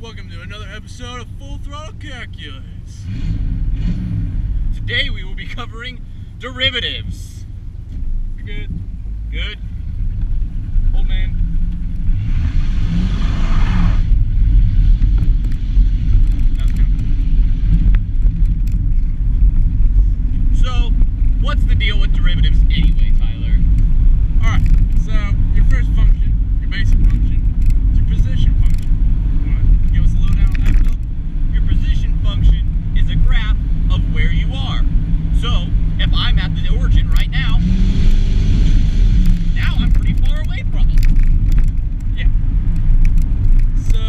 Welcome to another episode of Full Throttle Calculus. Today we will be covering derivatives. You're good. Good. Old man. That was good. So, what's the deal with derivatives anyway, Tyler? Alright, so your first function, your basic function, is your position function. You want to give us a lowdown on that, Phil? Your position function is a graph of where you are. So, if I'm at the origin right now I'm pretty far away from it. Yeah. So,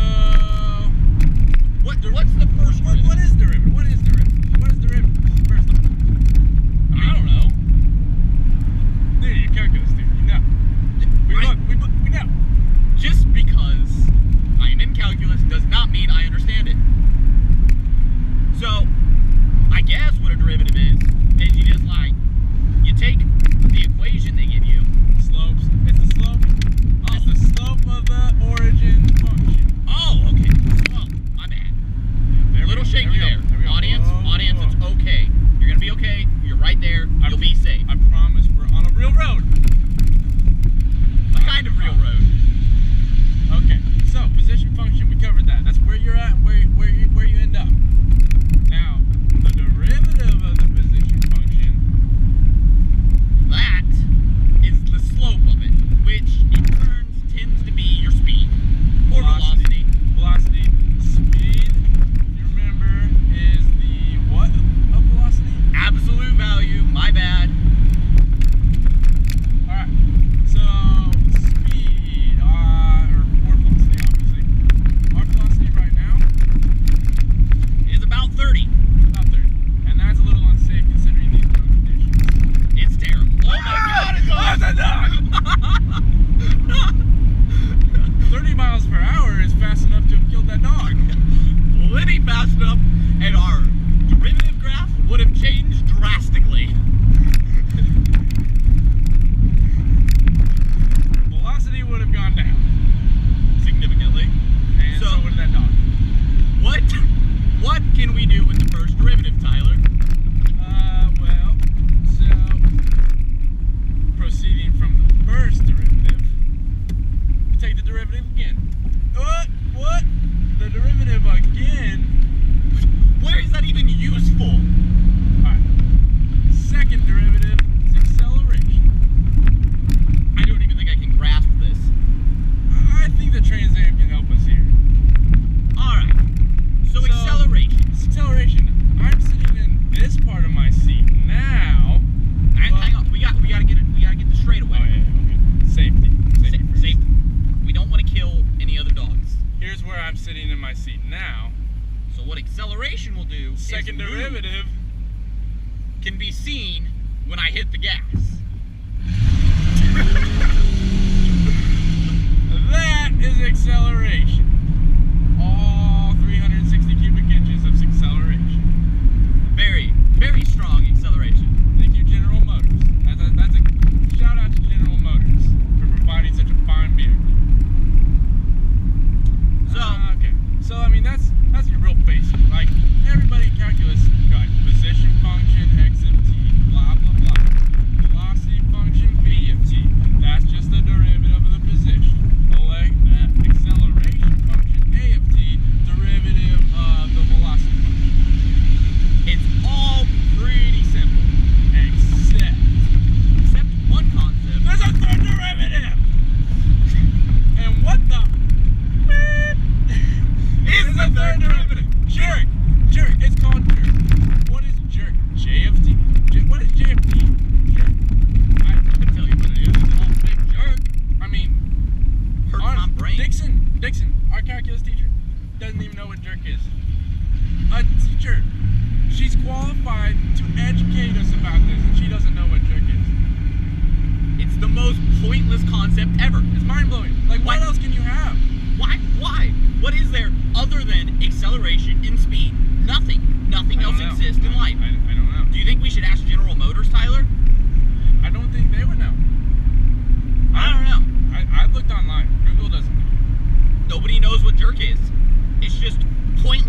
what's the first derivative? What is derivative? What is derivative? What is derivative? First off. I don't know. Dude, you're calculus, dude. You know. We know. Just because I am in calculus does not mean I understand it. So, I guess what a derivative is you just you take the equation they give you, Slopes. It's the slope. Oh. It's the slope of the origin function. Oh, okay. Well, my bad. There Little shaky there. There we go. Audience, it's okay. You're gonna be okay. You're right there. You'll be safe. I promise we're on a real road. A kind of real road. Okay, so position function, we covered that. That's where you're at, where you end up. Now, the derivative of the position function. That is the slope of it, which in turn tends to be your speed or velocity. Velocity. Speed, you remember, is the what of velocity? Absolute value. My bad. Alright, so speed, or velocity, obviously. Our velocity right now Is about 30. about 30. And that's a little unsafe considering these road conditions. It's terrible. Oh my God! It's That's a dog! 30 miles per hour is fast enough to have killed that dog. plenty fast enough, and our derivative graph would have changed drastically. Velocity would have gone down. Significantly. And so would that dog. What can we do with the first derivative, Tyler? Well, so proceeding from the first derivative, we take the derivative again. What? The derivative again? Where is that even useful? Alright. Second derivative is acceleration. I don't even think I can grasp this. I think the transitive can help us here. Alright. So acceleration. Acceleration. I'm sitting in this part of my seat now. Hang on. We gotta get this straight away. Oh yeah, okay. Safety. Safety first. Safety. We don't want to kill any other dogs. Here's where I'm sitting in my seat now. So what acceleration will do Second is derivative. can be seen when I hit the gas. That is acceleration. All 360 cubic inches of acceleration. Very, very strong acceleration. Thank you, General Motors. That's a shout out to General Motors for providing such a fine vehicle. So Okay. So I mean that's your real basic. Like everybody in calculus got position function x of t, blah blah blah. Velocity function v of t. That's just the derivative of the position. Acceleration function a of t, derivative of the velocity function. it's all pretty simple. Except one concept. There's a third derivative! And what the beep Is the third derivative? Jerk! Jerk! It's called jerk. What is jerk? J of t? What is J of t? Jerk. I can tell you what it is. It's all big jerk. I mean, Hurts my brain. Dixon, our calculus teacher, doesn't even know what jerk is. A teacher, she's qualified to educate us about this, and she doesn't know what jerk is. It's the most pointless concept ever. It's mind-blowing. Like, what else can you have? Why? What is there other than acceleration and speed? Nothing. Nothing else exists in life. I don't know. Do you think we should ask General Motors, Tyler? I don't think they would know. I don't know. I've looked online. Google doesn't know. Nobody knows what jerk is. It's just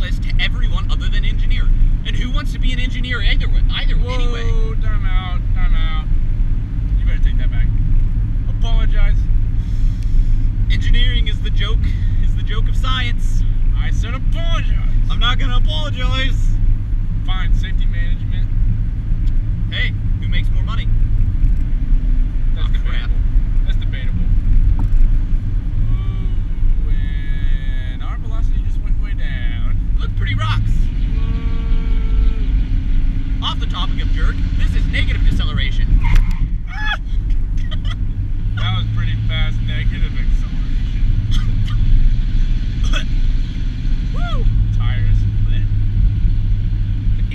useless to everyone other than engineer. And who wants to be an engineer either way? Anyway. Whoa, time out. You better take that back. Apologize. Engineering is the joke of science. I said apologize. I'm not gonna apologize. Fine, safety management. Hey, who makes more money? That's crap. debatable. That's debatable. Ooh, and our velocity just went way down. Look, pretty rocks. Whoa. Off the topic of jerk, this is negative deceleration. That was pretty fast negative acceleration. Woo! Tires.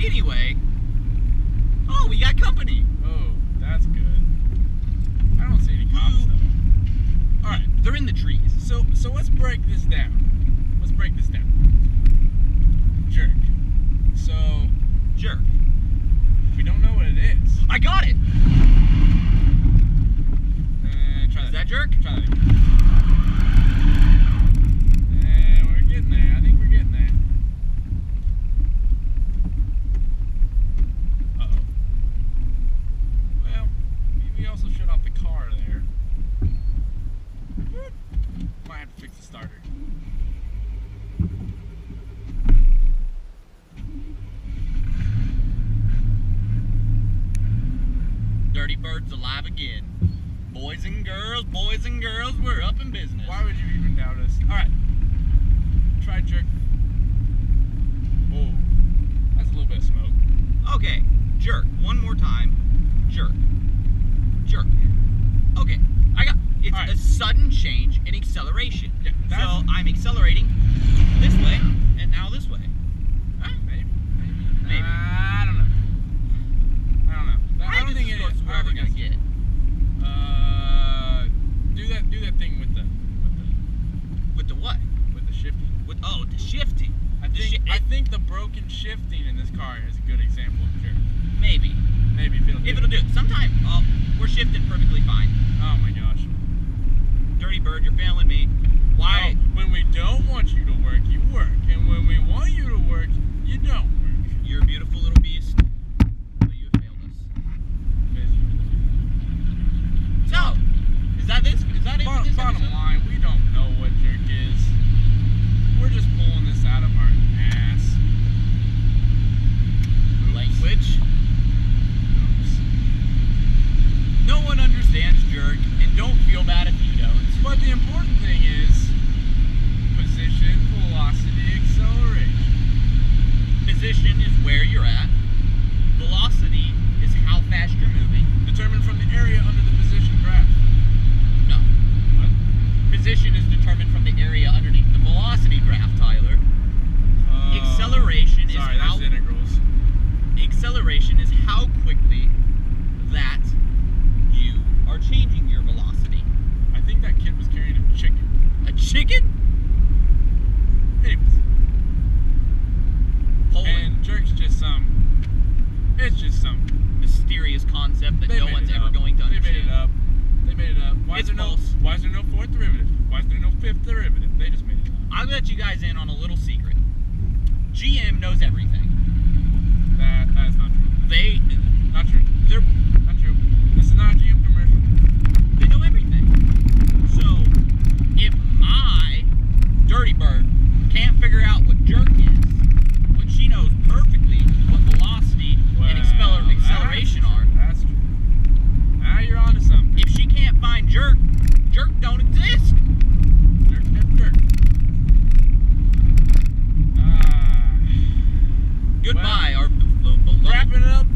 Anyway, oh, we got company. Oh, that's good. I don't see any cops though. All right, They're in the trees. so let's break this down. Jerk. So Jerk. we don't know what it is. I got it. Try Is that jerk? Try that again. We're getting there. I think we're getting there. Uh-oh. Well, we also shut off the car there. Might have to fix the starter. Dirty Bird's alive again. Boys and girls, we're up in business. Why would you even doubt us? Alright. Try jerk. Oh, that's a little bit of smoke. Okay, jerk. One more time. Jerk. Jerk. Okay, I got. It's All right. a sudden change in acceleration. Yeah, so I'm accelerating this way and now this way. Huh? Maybe. Maybe. I don't know. I don't think it is. We're ever gonna get it. Do that thing with the With the what? with the shifting. The shifting. I think the broken shifting in this car is a good example of jerk. Maybe. Maybe if It'll do. Sometimes we're shifting perfectly fine. Oh my gosh. Dirty Bird, you're failing me. Why? No, when we don't want you to work, you work, and when we want you to work, you don't work. You're a beautiful little beast, but you have failed us. So, is that it for this Bottom episode? line, we don't know what jerk is. We're just pulling this out of our ass. Language. Oops. No one understands jerk, and don't feel bad if you don't. But the important thing is position, velocity, acceleration. Position is where you're at. Velocity is how fast you're moving. Determined from the area under the position graph. No. What? Position is determined from the area underneath the velocity graph, Tyler. Acceleration is sorry, how that's integrals. acceleration is how quickly that you are changing your velocity. I think that kid was carrying a chicken. A chicken? Anyways. Poland. And jerk's just it's just some Mysterious concept that they no made one's it ever up. going to They understand. made it up. Why It's is false. there no fourth derivative? Why is there no fifth derivative? They just made it up. I'll let you guys in on a little secret. GM knows everything. That is not true. Not true. They're Not true. This is not a GM commercial. They know everything. So, if I, Dirty Bird, can't figure out what jerk is, when she knows perfectly what velocity and acceleration are, That's true. Now you're onto something. if she can't find jerk, jerk don't exist. Jerk. Goodbye, Well, our beloved. Wrapping it up.